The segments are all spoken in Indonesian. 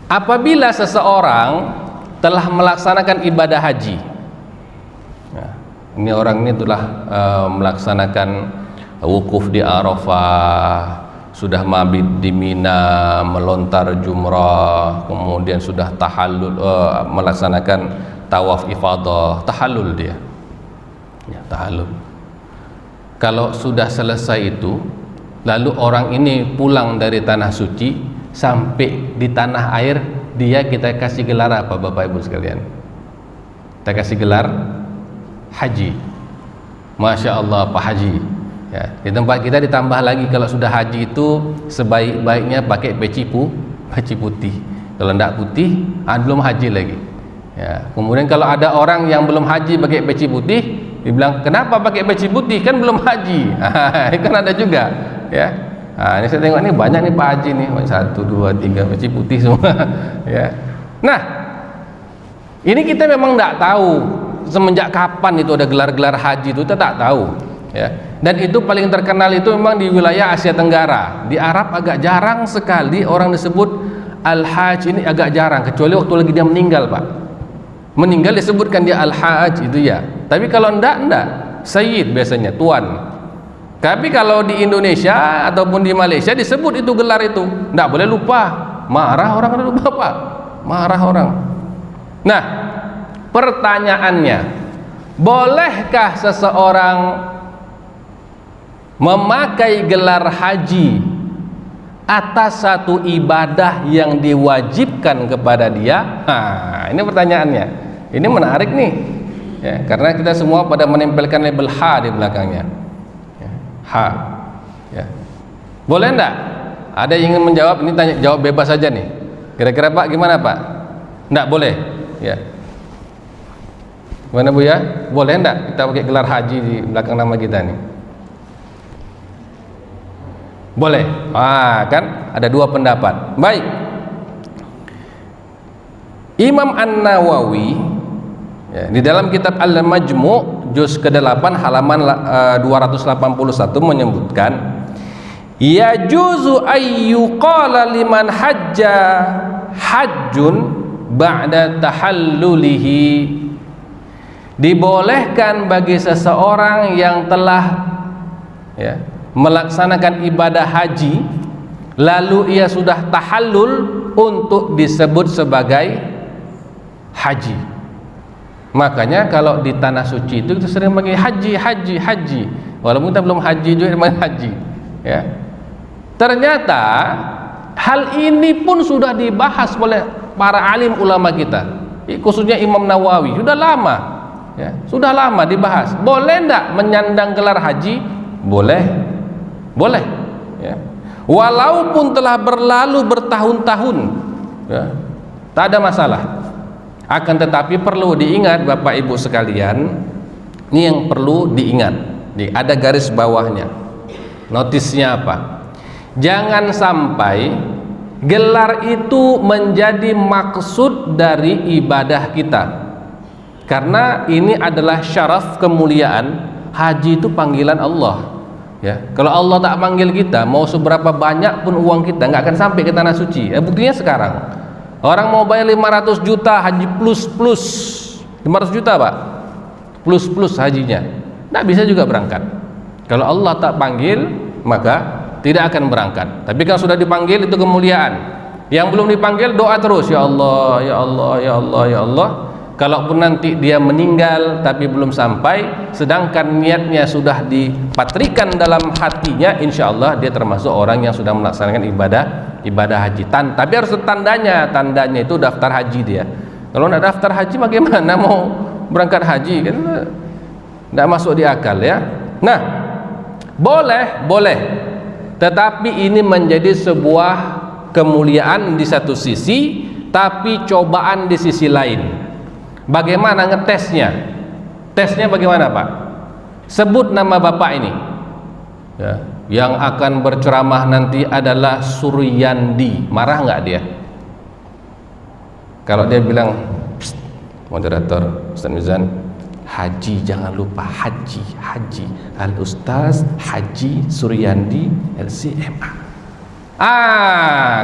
apabila seseorang telah melaksanakan ibadah haji, nah, ini orang ini telah melaksanakan wukuf di Arafah, sudah mabit di Mina, melontar jumrah, kemudian sudah tahallul, melaksanakan tawaf ifadah, tahallul dia, ya, tahallul. Kalau sudah selesai itu, lalu orang ini pulang dari tanah suci sampai di tanah air, dia kita kasih gelar apa Bapak Ibu sekalian? Kita kasih gelar haji. Masya Allah Pak Haji. Ya, di tempat kita ditambah lagi, kalau sudah haji itu sebaik-baiknya pakai peci putih. Kalau tidak putih, belum haji lagi. Ya, kemudian kalau ada orang yang belum haji pakai peci putih, dibilang kenapa pakai peci putih, kan belum haji. Ini kan ada juga, ya. Nah, ini saya tengok ini banyak nih Pak Haji nih, 1, 2, 3 peci putih semua. Ya. Nah, ini kita memang tidak tahu semenjak kapan itu ada gelar-gelar haji itu, kita tak tahu. Ya. Dan itu paling terkenal itu memang di wilayah Asia Tenggara. Di Arab agak jarang sekali orang disebut Al-Hajj, ini agak jarang, kecuali waktu lagi dia meninggal Pak. Meninggal disebutkan dia Al-Hajj itu ya. Tapi kalau enggak, Sayyid biasanya, Tuan. Tapi kalau di Indonesia ataupun di Malaysia disebut itu gelar itu, enggak boleh lupa. Marah orang kalau lupa Pak. Marah orang. Nah, pertanyaannya, bolehkah seseorang memakai gelar haji atas satu ibadah yang diwajibkan kepada dia? Nah, ini pertanyaannya. Ini menarik nih, ya, karena kita semua pada menempelkan label H di belakangnya, ya, H. Ya. Boleh enggak? Ada yang ingin menjawab? Ini tanya jawab bebas saja nih. Kira-kira Pak gimana Pak? Enggak boleh, ya. Gimana Bu ya? Boleh enggak kita pakai gelar haji di belakang nama kita nih? Boleh. Kan ada dua pendapat. Baik. Imam An-Nawawi, ya, di dalam kitab Al-Majmu' juz ke-8 halaman 281 menyebutkan, yajuzu ayyuqala liman hajja hajjun ba'da tahallulihi. Dibolehkan bagi seseorang yang telah, ya, melaksanakan ibadah haji lalu ia sudah tahallul untuk disebut sebagai haji. Makanya kalau di tanah suci itu kita sering panggil haji, walaupun kita belum haji juga namanya haji, ya. Ternyata hal ini pun sudah dibahas oleh para alim ulama kita, khususnya Imam Nawawi, sudah lama, ya, sudah lama dibahas. Boleh enggak menyandang gelar haji? Boleh, ya. Walaupun telah berlalu bertahun-tahun, ya, tak ada masalah. Akan tetapi perlu diingat Bapak Ibu sekalian, ini yang perlu diingat, ada garis bawahnya, notisnya apa? Jangan sampai gelar itu menjadi maksud dari ibadah kita, karena ini adalah syaraf kemuliaan. Haji itu panggilan Allah. Ya, kalau Allah tak panggil kita, mau seberapa banyak pun uang kita nggak akan sampai ke tanah suci. Buktinya sekarang orang mau bayar 500 juta haji plus 500 juta Pak, plus hajinya, nggak bisa juga berangkat. Kalau Allah tak panggil, maka tidak akan berangkat. Tapi kalau sudah dipanggil, itu kemuliaan. Yang belum dipanggil, doa terus, ya Allah, ya Allah, ya Allah, ya Allah. Kalaupun nanti dia meninggal tapi belum sampai, sedangkan niatnya sudah dipatrikan dalam hatinya, insya Allah dia termasuk orang yang sudah melaksanakan ibadah haji. Tapi harus tandanya itu daftar haji dia. Kalau tidak daftar haji, bagaimana mau berangkat haji? Kan tidak masuk di akal, ya. Nah, boleh, tetapi ini menjadi sebuah kemuliaan di satu sisi, tapi cobaan di sisi lain. Bagaimana ngetesnya? Tesnya bagaimana Pak? Sebut nama Bapak ini, ya, yang akan berceramah nanti adalah Suryandi. Marah nggak dia? Kalau dia bilang, moderator Ustaz Mizan, haji jangan lupa, haji Al Ustaz Haji Suryandi LCMA.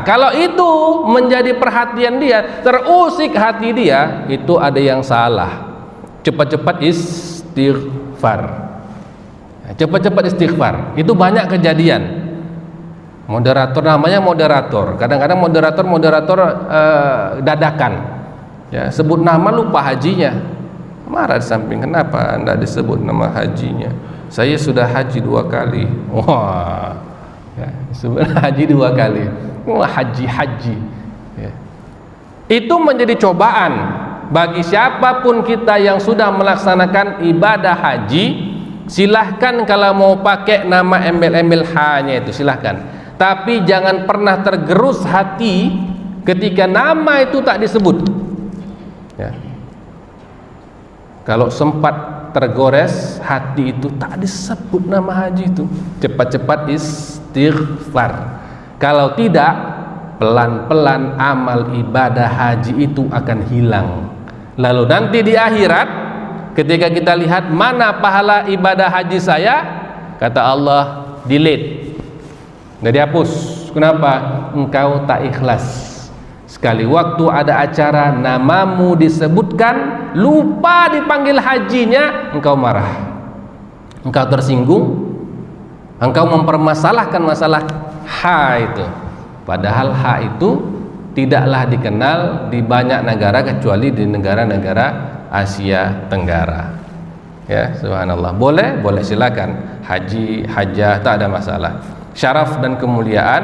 Kalau itu menjadi perhatian dia, terusik hati dia, itu ada yang salah. Cepat-cepat istighfar. Cepat-cepat istighfar. Itu banyak kejadian. Moderator, namanya moderator. Kadang-kadang moderator dadakan. Ya, sebut nama lupa hajinya. Marah di samping, kenapa Anda disebut nama hajinya? Saya sudah haji 2 kali. Wah. Ya, sebenarnya haji 2 kali. Wah, haji. Ya. Itu menjadi cobaan bagi siapapun kita yang sudah melaksanakan ibadah haji. Silahkan kalau mau pakai nama embel-embel H-nya itu silahkan. Tapi jangan pernah tergerus hati ketika nama itu tak disebut. Ya. Kalau sempat tergores hati itu tak disebut nama haji itu, cepat-cepat istighfar. Kalau tidak, pelan-pelan amal ibadah haji itu akan hilang. Lalu nanti di akhirat ketika kita lihat mana pahala ibadah haji saya, kata Allah, delete, nggak dihapus. Kenapa? Engkau tak ikhlas. Sekali waktu ada acara namamu disebutkan, lupa dipanggil hajinya, engkau marah, engkau tersinggung, engkau mempermasalahkan masalah H itu. Padahal H itu tidaklah dikenal di banyak negara kecuali di negara-negara Asia Tenggara. Ya, subhanallah. Boleh silakan haji, hajah, tak ada masalah. Syaraf dan kemuliaan,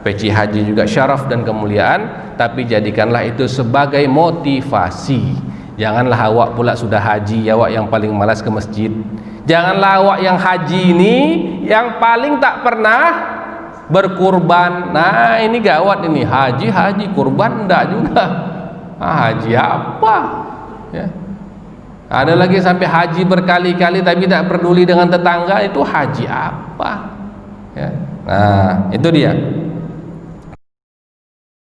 peci haji juga syaraf dan kemuliaan, tapi jadikanlah itu sebagai motivasi. Janganlah awak pula sudah haji, awak yang paling malas ke masjid. Janganlah awak yang haji ini yang paling tak pernah berkurban. Nah, ini gawat ini, haji kurban enggak juga. Haji apa? Ya. Ada lagi sampai haji berkali-kali tapi tak peduli dengan tetangga, itu haji apa? Ya. Nah, itu dia.